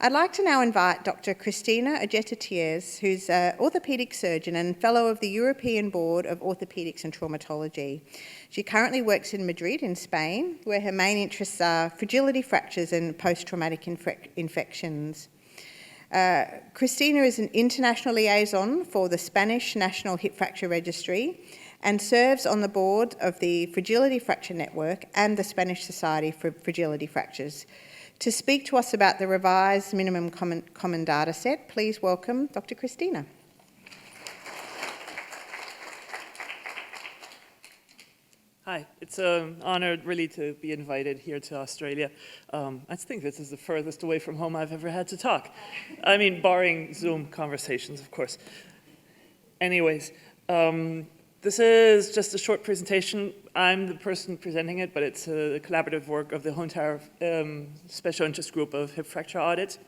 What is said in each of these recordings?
I'd like to now invite Dr. Cristina Ojeda Thies, who's an orthopaedic surgeon and fellow of the European Board of Orthopaedics and Traumatology. She currently works in Madrid in Spain, where her main interests are fragility fractures and post-traumatic infections. Cristina is an international liaison for the Spanish National Hip Fracture Registry and serves on the board of the Fragility Fracture Network and the Spanish Society for Fragility Fractures. To speak to us about the revised minimum common data set, please welcome Dr. Cristina. Hi, it's an honour really to be invited here to Australia. I think this is the furthest away from home I've ever had to talk. I mean, barring Zoom conversations, of course. Anyways, this is just a short presentation. I'm the person presenting it, but it's a collaborative work of the whole entire special interest group of hip fracture audit.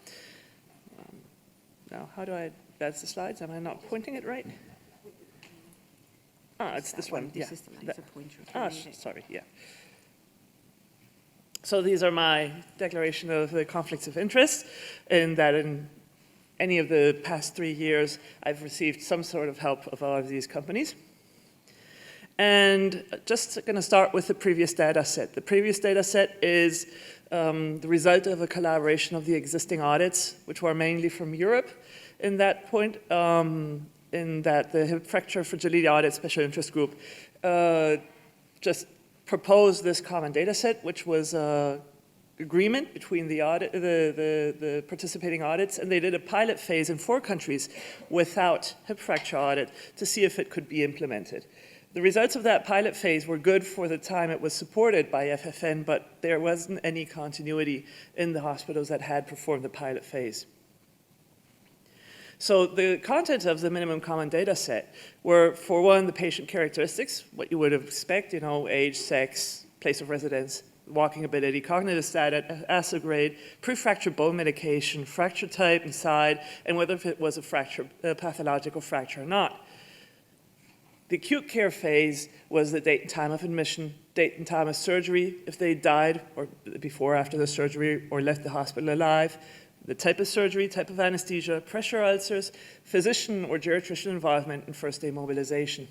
Now, how do I advance the slides? Am I not pointing it right? Ah, it's this one, yeah. This is the laser pointer. Sorry, yeah. So these are my declaration of the conflicts of interest, in that in any of the past 3 years, I've received some sort of help of all of these companies. And just going to start with the previous data set. The previous data set is the result of a collaboration of the existing audits, which were mainly from Europe in that point, in that the hip fracture fragility audit special interest group just proposed this common data set, which was agreement between the participating audits, and they did a pilot phase in 4 countries without hip fracture audit to see if it could be implemented. The results of that pilot phase were good for the time it was supported by FFN, but there wasn't any continuity in the hospitals that had performed the pilot phase. So the content of the minimum common data set were, for one, the patient characteristics, what you would expect, age, sex, place of residence, walking ability, cognitive status, acid grade, pre-fracture bone medication, fracture type and side, and whether it was a pathological fracture or not. The acute care phase was the date and time of admission, date and time of surgery, if they died or before or after the surgery or left the hospital alive, the type of surgery, type of anesthesia, pressure ulcers, physician or geriatrician involvement, and first day mobilization.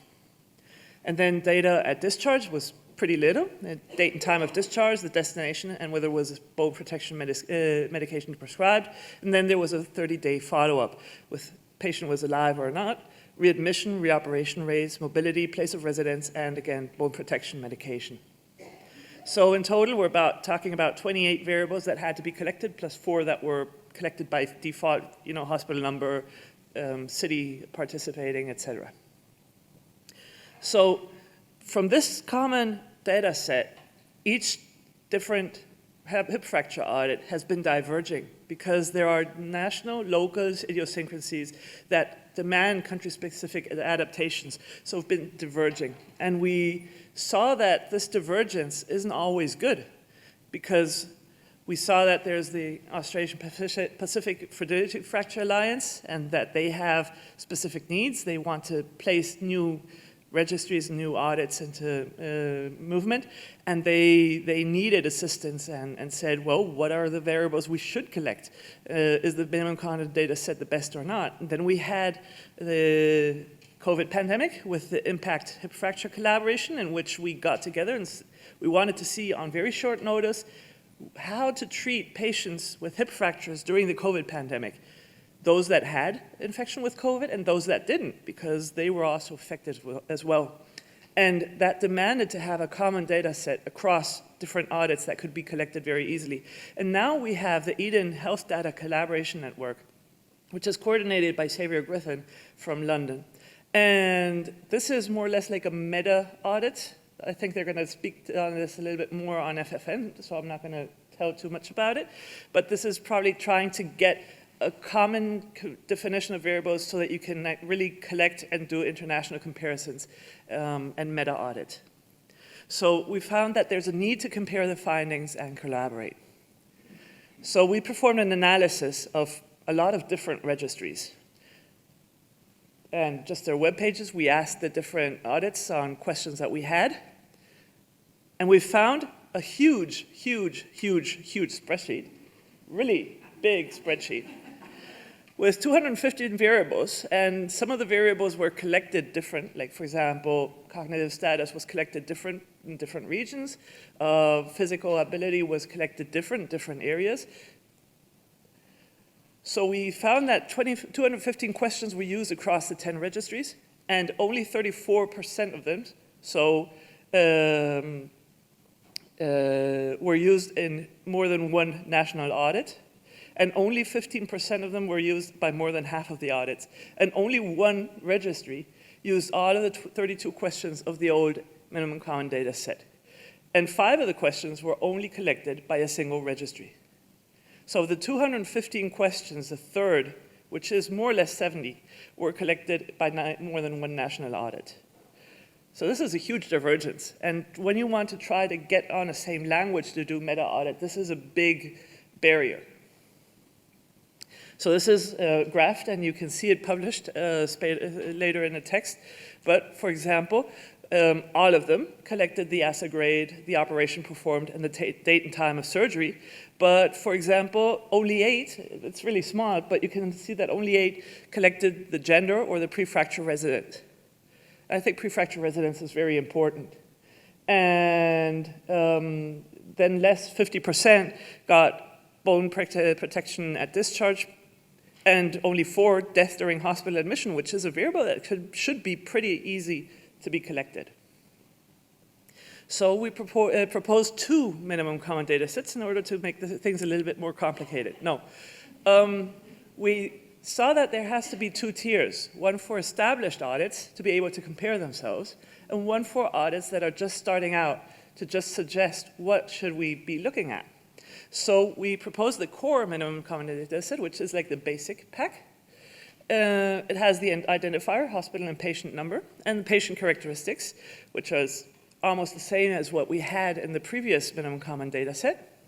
And then data at discharge was pretty little, the date and time of discharge, the destination, and whether it was bone protection medication prescribed. And then there was a 30-day follow-up with patient was alive or not, readmission, reoperation rates, mobility, place of residence, and again, bone protection medication. So in total, we're talking about 28 variables that had to be collected, plus 4 that were collected by default, hospital number, city participating, etc. So from this common data set, each different hip fracture audit has been diverging because there are national, local idiosyncrasies that demand country-specific adaptations, so have been diverging. And we saw that this divergence isn't always good because we saw that there's the Australasian Pacific Fragility Fracture Alliance and that they have specific needs. They want to place new registries and new audits into movement, and they needed assistance and said, well, what are the variables we should collect? Is the minimum common data set the best or not? And then we had the COVID pandemic with the Impact Hip Fracture collaboration, in which we got together and we wanted to see on very short notice how to treat patients with hip fractures during the COVID pandemic. Those that had infection with COVID and those that didn't, because they were also affected as well. And that demanded to have a common data set across different audits that could be collected very easily. And now we have the Eden Health Data Collaboration Network, which is coordinated by Xavier Griffin from London. And this is more or less like a meta audit. I think they're going to speak on this a little bit more on FFN, so I'm not going to tell too much about it. But this is probably trying to get a common definition of variables so that you can really collect and do international comparisons and meta audit. So we found that there's a need to compare the findings and collaborate. So we performed an analysis of a lot of different registries. And just their web pages, we asked the different audits on questions that we had. And we found a huge, huge, huge, huge spreadsheet, really big spreadsheet with 215 variables, and some of the variables were collected different. Like, for example, cognitive status was collected different in different regions. Physical ability was collected different in different areas. So we found that 215 questions were used across the 10 registries, and only 34% of them were used in more than one national audit, and only 15% of them were used by more than half of the audits. And only one registry used all of the 32 questions of the old minimum common data set. And 5 of the questions were only collected by a single registry. So of the 215 questions, a third, which is more or less 70, were collected by more than one national audit. So this is a huge divergence. And when you want to try to get on the same language to do meta-audit, this is a big barrier. So this is graphed, and you can see it published later in the text. But for example, all of them collected the ASA grade, the operation performed, and the date and time of surgery. But for example, only 8, it's really small, but you can see that only 8 collected the gender or the pre-fracture resident. I think pre-fracture residence is very important. And then less, 50%, got bone protection at discharge, and only 4 death during hospital admission, which is a variable that should be pretty easy to be collected. So we proposed 2 minimum common data sets in order to make things a little bit more complicated. No, we saw that there has to be 2 tiers, one for established audits to be able to compare themselves, and one for audits that are just starting out to just suggest what should we be looking at. So we proposed the core minimum common data set, which is like the basic pack. It has the identifier, hospital and patient number, and the patient characteristics, which is almost the same as what we had in the previous minimum common data set.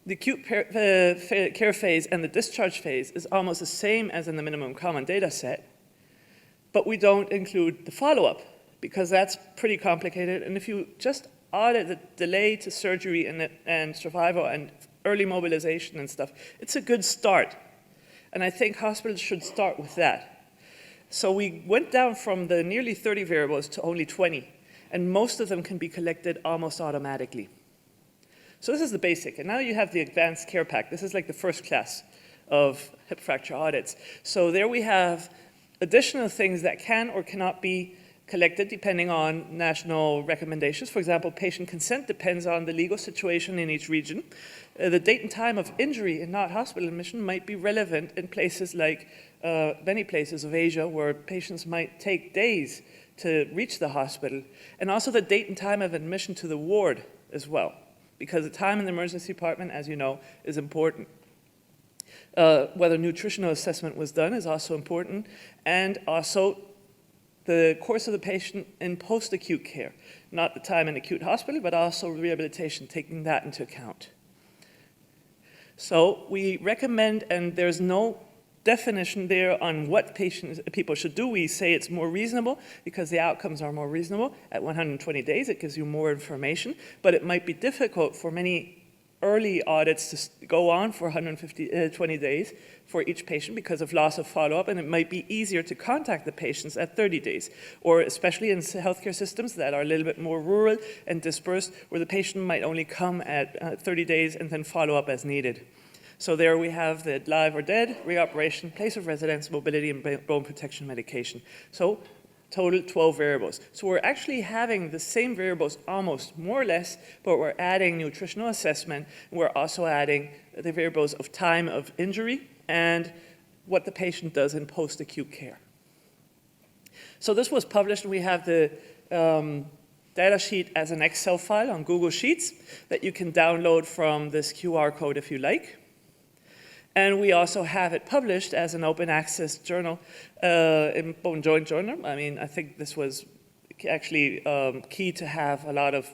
The acute care phase and the discharge phase is almost the same as in the minimum common data set, but we don't include the follow-up because that's pretty complicated. And if you just audit the delay to surgery and survival and early mobilization and stuff, it's a good start. And I think hospitals should start with that. So we went down from the nearly 30 variables to only 20, and most of them can be collected almost automatically. So this is the basic, and now you have the advanced care pack. This is like the first class of hip fracture audits. So there we have additional things that can or cannot be collected depending on national recommendations. For example, patient consent depends on the legal situation in each region. The date and time of injury and not hospital admission might be relevant in places like many places of Asia where patients might take days to reach the hospital. And also the date and time of admission to the ward as well, because the time in the emergency department, as you know, is important. Whether nutritional assessment was done is also important, and also the course of the patient in post-acute care, not the time in acute hospital, but also rehabilitation, taking that into account. So we recommend, and there's no definition there on what people should do. We say it's more reasonable because the outcomes are more reasonable. At 120 days, it gives you more information, but it might be difficult for many early audits to go on for 20 days for each patient because of loss of follow-up, and it might be easier to contact the patients at 30 days, or especially in healthcare systems that are a little bit more rural and dispersed, where the patient might only come at 30 days and then follow up as needed. So there we have the live or dead, reoperation, place of residence, mobility, and bone protection medication. So total 12 variables. So we're actually having the same variables almost more or less, but we're adding nutritional assessment. And we're also adding the variables of time of injury and what the patient does in post-acute care. So this was published, and we have the data sheet as an Excel file on Google Sheets that you can download from this QR code if you like. And we also have it published as an open access journal in Bone Joint Journal. I mean, I think this was actually key to have a lot of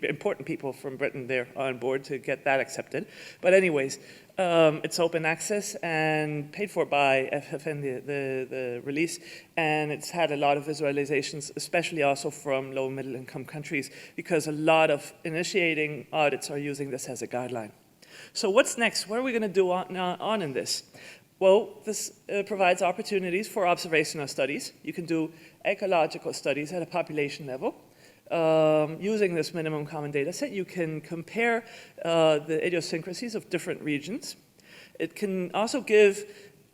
important people from Britain there on board to get that accepted. But anyways, it's open access and paid for by FFN, the release, and it's had a lot of visualizations, especially also from low and middle income countries, because a lot of initiating audits are using this as a guideline. So what's next? What are we going to do on in this? Well, this provides opportunities for observational studies. You can do ecological studies at a population level. Using this minimum common data set, you can compare the idiosyncrasies of different regions. It can also give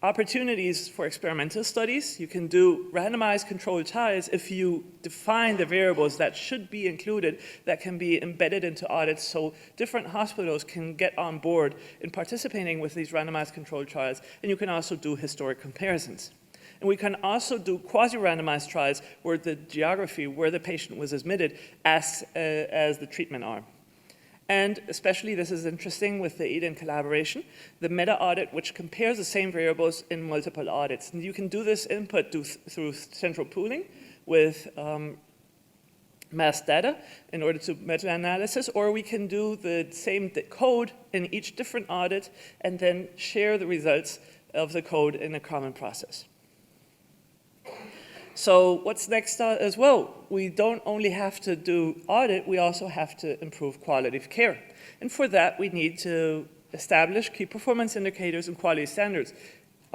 opportunities for experimental studies. You can do randomized controlled trials if you define the variables that should be included that can be embedded into audits so different hospitals can get on board in participating with these randomized controlled trials. And you can also do historic comparisons. And we can also do quasi-randomized trials where the geography, where the patient was admitted, as the treatment arm. And especially this is interesting with the EDIN collaboration, the meta-audit, which compares the same variables in multiple audits. And you can do this input through central pooling with mass data in order to meta-analysis, or we can do the same code in each different audit and then share the results of the code in a common process. So what's next as well? We don't only have to do audit, we also have to improve quality of care. And for that, we need to establish key performance indicators and quality standards.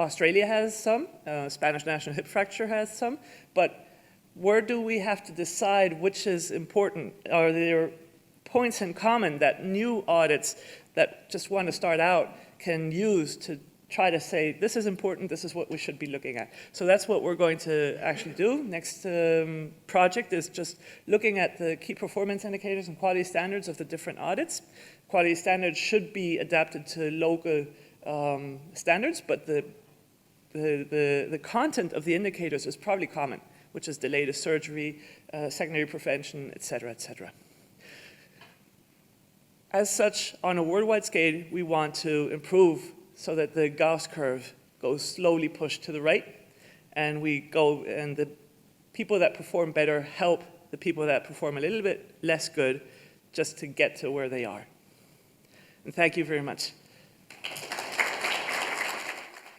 Australia has some, Spanish National Hip Fracture has some, but where do we have to decide which is important? Are there points in common that new audits that just want to start out can use to try to say, this is important, this is what we should be looking at. So that's what we're going to actually do. Next project is just looking at the key performance indicators and quality standards of the different audits. Quality standards should be adapted to local standards, but the content of the indicators is probably common, which is delay to surgery, secondary prevention, et cetera, et cetera. As such, on a worldwide scale, we want to improve so that the Gauss curve goes slowly pushed to the right, and the people that perform better help the people that perform a little bit less good just to get to where they are. And thank you very much.